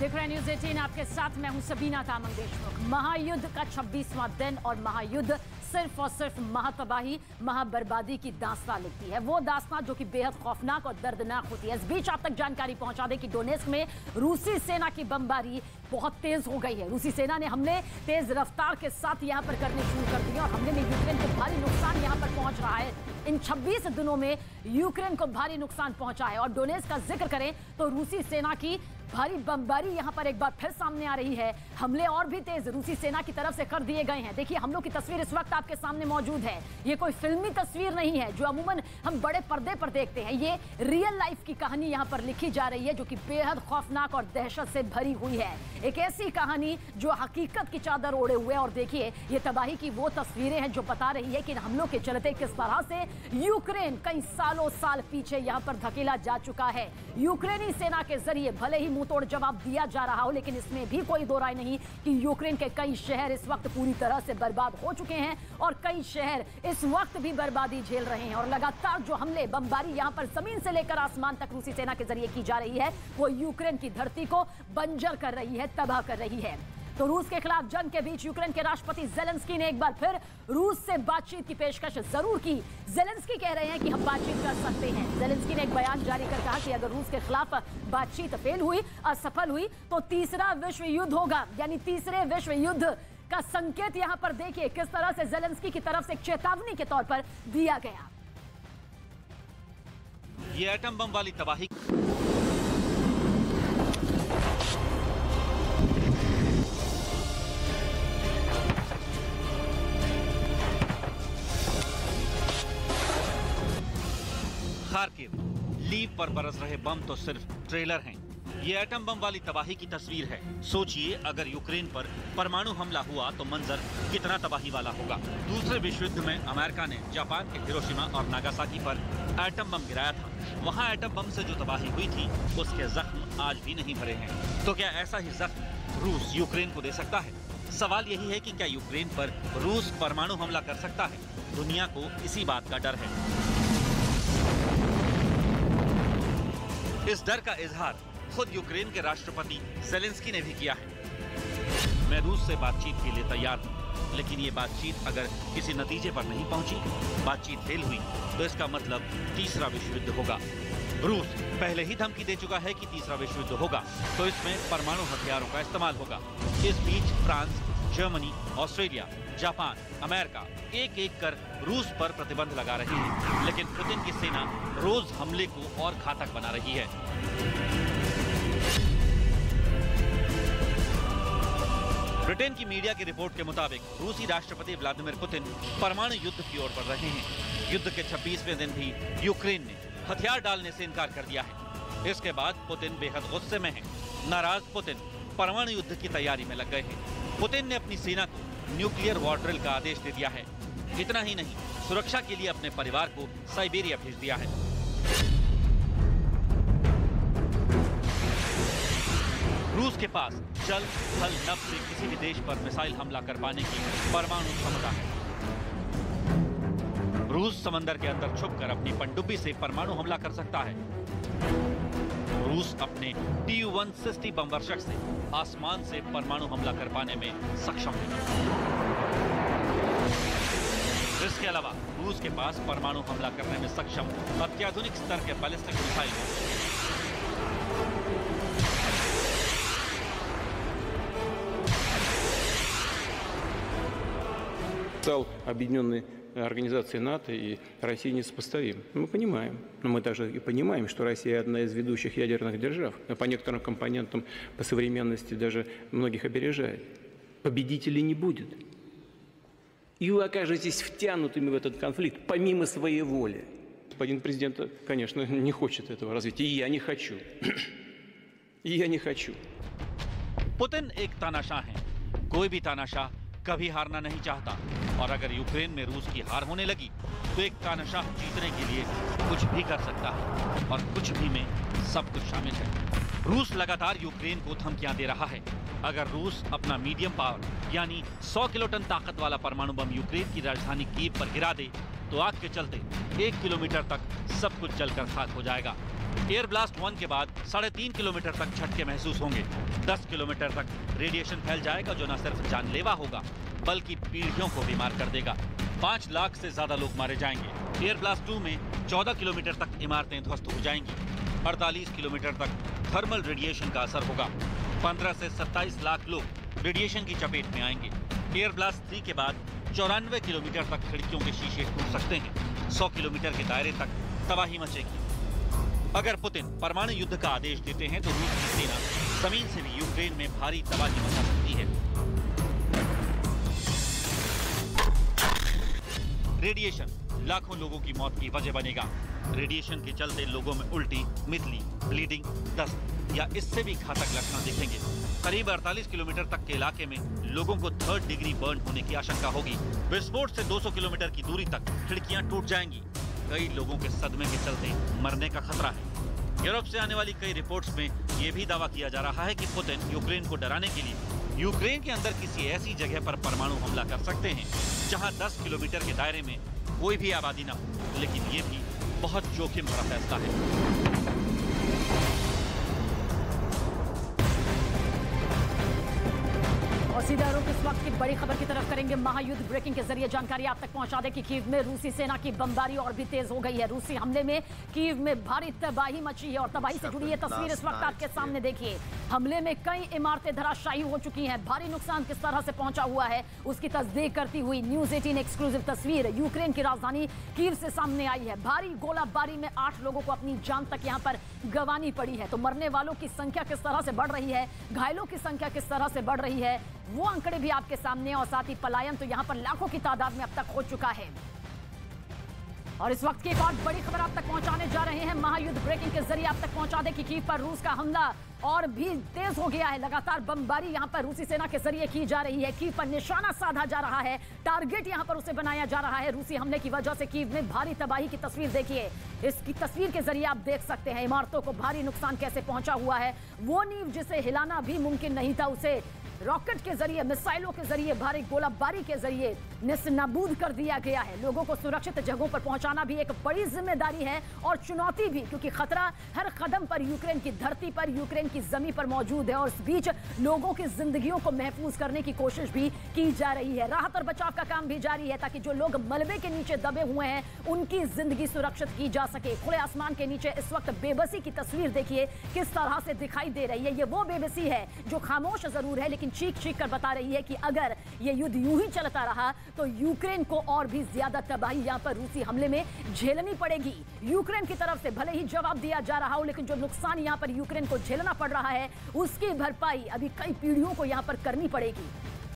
देख रहे हैं न्यूज़ 18, आपके साथ मैं हूं सबीना तामंग देशमुख। महायुद्ध का 26वां दिन और महायुद्ध सिर्फ और सिर्फ महातबाही, महाबर्बादी की दास्तान लिखती है। वो दास्तान जो कि बेहद खौफनाक और दर्दनाक होती है। इस बीच आप तक जानकारी पहुंचा दें कि डोनेस्क में रूसी सेना की बमबारी बहुत तेज हो गई है। रूसी सेना ने हमले तेज रफ्तार के साथ यहां पर करने शुरू कर दिए और हमले में यूक्रेन को भारी नुकसान यहां पर पहुंच रहा है। इन 26 दिनों में यूक्रेन को भारी नुकसान पहुंचा है। और डोनेस्क का जिक्र करें तो रूसी सेना की भारी बमबारी यहां पर एक बार फिर सामने आ रही है। हमले और भी तेज रूसी सेना की तरफ से कर दिए गए हैं। देखिए हमलों की तस्वीर इस वक्त आपके सामने मौजूद है। ये कोई फिल्मी तस्वीर नहीं है जो अमूमन हम बड़े पर्दे पर देखते हैं। ये रियल लाइफ की कहानी यहां पर लिखी जा रही है जो कि बेहद खौफनाक और दहशत से भरी हुई है। एक ऐसी कहानी जो हकीकत की चादर ओढ़े हुए। और देखिए ये तबाही की वो तस्वीरें हैं जो बता रही है कि इन हमलों के चलते किस तरह से यूक्रेन कई सालों साल पीछे यहां पर धकेला जा चुका है। यूक्रेनी सेना के जरिए भले ही मुंहतोड़ जवाब दिया जा रहा हो, लेकिन इसमें भी कोई दो राय नहीं कि यूक्रेन के कई शहर इस वक्त पूरी तरह से बर्बाद हो चुके हैं और कई शहर इस वक्त भी बर्बादी झेल रहे हैं। और लगातार जो हमले बमबारी यहां पर जमीन से लेकर आसमान तक रूसी सेना के जरिए की जा रही है वो यूक्रेन की धरती को बंजर कर रही है, तबाह कर रही है। तो रूस के खिलाफ जंग के बीच यूक्रेन के राष्ट्रपति ज़ेलेंस्की ने एक बार फिर रूस से बातचीत की पेशकश जरूर की। ज़ेलेंस्की कह रहे हैं कि हम बातचीत कर सकते हैं। ज़ेलेंस्की ने एक बयान जारी कर कहा कि अगर रूस के खिलाफ बातचीत फेल हुई, असफल हुई तो तीसरा विश्व युद्ध होगा। यानी तीसरे विश्व युद्ध का संकेत यहां पर देखिए किस तरह से ज़ेलेंस्की की तरफ से एक चेतावनी के तौर पर दिया गया। ये एटम बम वाली तबाही खार्किव, लीव पर बरस रहे बम तो सिर्फ ट्रेलर हैं। ये एटम बम वाली तबाही की तस्वीर है। सोचिए अगर यूक्रेन पर परमाणु हमला हुआ तो मंजर कितना तबाही वाला होगा। दूसरे विश्व युद्ध में अमेरिका ने जापान के हिरोशिमा और नागासाकी पर एटम बम गिराया था। वहाँ एटम बम से जो तबाही हुई थी उसके जख्म आज भी नहीं भरे हैं। तो क्या ऐसा ही जख्म रूस यूक्रेन को दे सकता है? सवाल यही है कि क्या यूक्रेन पर रूस परमाणु हमला कर सकता है? दुनिया को इसी बात का डर है। इस डर का इजहार खुद यूक्रेन के राष्ट्रपति ज़ेलेंस्की ने भी किया है। मैं रूस से बातचीत के लिए तैयार हूं, लेकिन ये बातचीत अगर किसी नतीजे पर नहीं पहुंची, बातचीत फेल हुई, तो इसका मतलब तीसरा विश्व युद्ध होगा। रूस पहले ही धमकी दे चुका है कि तीसरा विश्व युद्ध होगा तो इसमें परमाणु हथियारों का इस्तेमाल होगा। इस बीच France, Germany, Australia, Japan, America एक एक कर रूस पर प्रतिबंध लगा रही है, लेकिन पुतिन की सेना रोज हमले को और घातक बना रही है। ब्रिटेन की मीडिया की रिपोर्ट के मुताबिक रूसी राष्ट्रपति व्लादिमीर पुतिन परमाणु युद्ध की ओर बढ़ रहे हैं। युद्ध के 26वें दिन भी यूक्रेन ने हथियार डालने से इनकार कर दिया है। इसके बाद पुतिन बेहद गुस्से में हैं। नाराज पुतिन परमाणु युद्ध की तैयारी में लग गए हैं। पुतिन ने अपनी सेना को न्यूक्लियर वॉर ड्रिल का आदेश दे दिया है। इतना ही नहीं, सुरक्षा के लिए अपने परिवार को साइबेरिया भेज दिया है। रूस के पास जल, थल, नभ से किसी भी देश पर मिसाइल हमला कर पाने की परमाणु क्षमता है। रूस समंदर के अंदर छुपकर अपनी पनडुब्बी से परमाणु हमला कर सकता है। रूस अपने Tu-160 बमवर्षक से आसमान से परमाणु हमला कर पाने में सक्षम है। इसके अलावा रूस के पास परमाणु हमला करने में सक्षम अत्याधुनिक स्तर के बैलिस्टिक मिसाइल हैं। Потенциал объединенной организации НАТО и России несопоставим. Мы понимаем, но мы также и понимаем, что Россия одна из ведущих ядерных держав, а по некоторым компонентам по современности даже многих опережает. Победителей не будет. И вы окажетесь втянутыми в этот конфликт помимо своей воли. Господин президент, конечно, не хочет этого развития, и я не хочу. И я не хочу. पुतिन एक तानाशाह है। कोई भी तानाशाह कभी हारना नहीं चाहता, और अगर यूक्रेन में रूस की हार होने लगी तो एक तानाशाह जीतने के लिए कुछ भी कर सकता है, और कुछ भी में सब कुछ शामिल है। रूस लगातार यूक्रेन को धमकियां दे रहा है। अगर रूस अपना मीडियम पावर यानी 100 किलोटन ताकत वाला परमाणु बम यूक्रेन की राजधानी कीव पर गिरा दे तो आग के चलते 1 किलोमीटर तक सब कुछ जलकर खाक हो जाएगा। एयर ब्लास्ट 1 के बाद 3.5 किलोमीटर तक झटके महसूस होंगे। 10 किलोमीटर तक रेडिएशन फैल जाएगा जो न सिर्फ जानलेवा होगा बल्कि पीढ़ियों को बीमार कर देगा। 5 लाख से ज्यादा लोग मारे जाएंगे। एयर ब्लास्ट 2 में 14 किलोमीटर तक इमारतें ध्वस्त हो जाएंगी। 48 किलोमीटर तक थर्मल रेडिएशन का असर होगा। 15 से 27 लाख लोग रेडिएशन की चपेट में आएंगे। एयर ब्लास्ट 3 के बाद 94 किलोमीटर तक खिड़कियों के शीशे टूट सकते हैं। 100 किलोमीटर के दायरे तक तबाही मचेगी। अगर पुतिन परमाणु युद्ध का आदेश देते हैं तो रूस की सेना जमीन से भी यूक्रेन में भारी तबाही मचा सकती है। रेडिएशन लाखों लोगों की मौत की वजह बनेगा। रेडिएशन के चलते लोगों में उल्टी, मितली, ब्लीडिंग, दस्त या इससे भी घातक लक्षण दिखेंगे। करीब 48 किलोमीटर तक के इलाके में लोगों को 3rd डिग्री बर्न होने की आशंका होगी। विस्फोट से 200 किलोमीटर की दूरी तक खिड़कियां टूट जाएंगी। कई लोगों के सदमे के चलते मरने का खतरा है। यूरोप से आने वाली कई रिपोर्ट्स में यह भी दावा किया जा रहा है कि पुतिन यूक्रेन को डराने के लिए यूक्रेन के अंदर किसी ऐसी जगह पर परमाणु हमला कर सकते हैं जहां 10 किलोमीटर के दायरे में कोई भी आबादी न हो। लेकिन ये भी बहुत जोखिम भरा फैसला है। और सीधा रुख इस वक्त की बड़ी खबर की तरफ करेंगे। महायुद्ध ब्रेकिंग के जरिए जानकारी आप तक पहुंचा दें कि कीव में रूसी सेना की बमबारी और भी तेज हो गई है। रूसी हमले में कीव में भारी तबाही मची है और तबाही से जुड़ी ये तस्वीर इस वक्त आपके सामने देखिए। हमले में कई इमारतें धराशायी हो चुकी हैं। भारी नुकसान किस तरह से पहुंचा हुआ है उसकी तस्दीक करती हुई न्यूज 18 एक्सक्लूसिव तस्वीर यूक्रेन की राजधानी कीव से सामने आई है। भारी गोलाबारी में 8 लोगों को अपनी जान तक यहां पर गंवानी पड़ी है। तो मरने वालों की संख्या किस तरह से बढ़ रही है, घायलों की संख्या किस तरह से बढ़ रही है, वो आंकड़े भी आपके सामने। और साथ ही पलायन तो यहां पर लाखों की तादाद में अब तक हो चुका है। और इस वक्त की एक और बड़ी खबर आप तक पहुंचाने जा रहे हैं। महायुद्ध ब्रेकिंग के जरिए आप तक पहुंचा दें कि कीव पर रूस का हमला और भी तेज हो गया है। लगातार बमबारी यहां पर रूसी सेना के जरिए की जा रही है। कीव पर निशाना साधा जा रहा है, टारगेट यहां पर उसे बनाया जा रहा है। रूसी हमले की वजह से कीव में भारी तबाही की तस्वीर देखिए। इसकी तस्वीर के जरिए आप देख सकते हैं इमारतों को भारी नुकसान कैसे पहुंचा हुआ है। वो नींव जिसे हिलाना भी मुमकिन नहीं था उसे रॉकेट के जरिए, मिसाइलों के जरिए, भारी गोलाबारी के जरिए नेस्तनाबूद कर दिया गया है। लोगों को सुरक्षित जगहों पर पहुंचाना भी एक बड़ी जिम्मेदारी है और चुनौती भी, क्योंकि खतरा हर कदम पर यूक्रेन की धरती पर, यूक्रेन की जमीन पर मौजूद है। और इस बीच लोगों की जिंदगियों को महफूज करने की कोशिश भी की जा रही है। राहत और बचाव का काम भी जारी है ताकि जो लोग मलबे के नीचे दबे हुए हैं उनकी जिंदगी सुरक्षित की जा सके। खुले आसमान के नीचे इस वक्त बेबसी की तस्वीर देखिए किस तरह से दिखाई दे रही है। ये वो बेबसी है जो खामोश जरूर है लेकिन चीख चीख कर बता रही है कि अगर ये युद्ध यूं ही चलता रहा तो यूक्रेन को और भी ज्यादा तबाही यहां पर रूसी हमले में झेलनी पड़ेगी। यूक्रेन की तरफ से भले ही जवाब दिया जा रहा हो लेकिन जो नुकसान यहां पर यूक्रेन को झेलना पड़ रहा है उसकी भरपाई अभी कई पीढ़ियों को यहां पर करनी पड़ेगी।